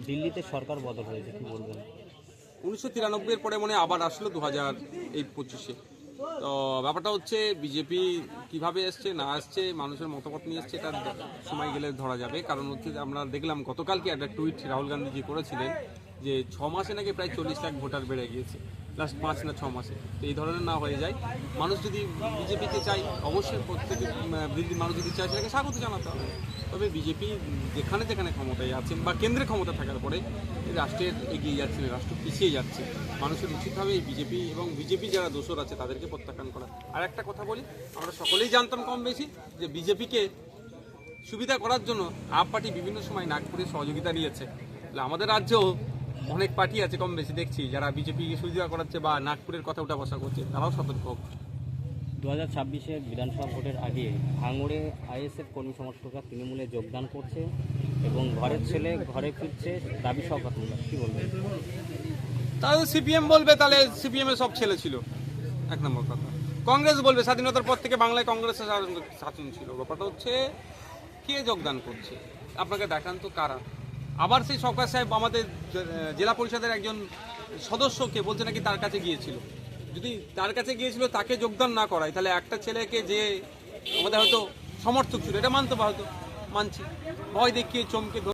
দিল্লিতে সরকার বদল হয়েছে, কি বলবেন? 1993-এর পরে মনে হয় আবার আসলো 2025-এ। তো ব্যাপারটা হচ্ছে বিজেপি কিভাবে এসছে না আসছে, মানুষের মতামত নিয়ে এসছে, এটা সময় গেলে ধরা যাবে। কারণ হচ্ছে আমরা দেখলাম গতকালকে একটা টুইট রাহুল গান্ধীজি করেছিলেন যে 6 মাসে নাকি প্রায় 40 লাখ ভোটার বেড়ে গিয়েছে, লাস্ট 5 না 6 মাসে। তো এই ধরনের না হয়ে যায়, মানুষ যদি বিজেপিকে চাই, অবশ্যই প্রত্যেকে দিল্লির মানুষ যদি চায় সেটাকে স্বাগত জানাতে হবে। তবে বিজেপি যেখানে যেখানে ক্ষমতায় আছেন বা কেন্দ্রে ক্ষমতা থাকার পরে রাষ্ট্রের এগিয়ে যাচ্ছে, রাষ্ট্র পিছিয়ে যাচ্ছে। মানুষের উচিত হবে এই বিজেপি এবং বিজেপি যারা দোষর আছে তাদেরকে প্রত্যাখ্যান করা। আর একটা কথা বলি, আমরা সকলেই জানতাম কম বেশি যে বিজেপিকে সুবিধা করার জন্য আপ পার্টি বিভিন্ন সময় নাগপুরে সহযোগিতা নিয়েছে। আমাদের রাজ্যেও অনেক পার্টি আছে কম বেশি দেখছি যারা বিজেপিকে সুবিধা করাচ্ছে বা নাগপুরের কথা উঠা বসা করছে, তারাও সতর্ক হোক। 2026-এ বিধানসভা ভোটের আগে ভাঙড়ে আইএসএফ কর্মী সমর্থকরা তৃণমূলে যোগদান করছে এবং ঘরের ছেলে ঘরে ফিরছে দাবি সরকারমূলক, কি বলবেন? তাহলে সিপিএম বলবে তাহলে সিপিএম এর সব ছেলে ছিল, এক নম্বর কথা। কংগ্রেস বলবে স্বাধীনতার পর থেকে বাংলায় কংগ্রেসের শাসন ছিল। ব্যাপারটা হচ্ছে কে যোগদান করছে, আপনাকে দেখান তো কারা। আবার সেই সরকার সাহেব আমাদের জেলা পরিষদের একজন সদস্যকে বলছে নাকি তার কাছে গিয়েছিল। যদি তার কাছে গিয়েছিল তাকে যোগদান না করায়, তাহলে একটা ছেলেকে যে আমাদের হয়তো সমর্থক ছিল এটা মানতে হয়তো মানছি, ভয় দেখিয়ে চমকে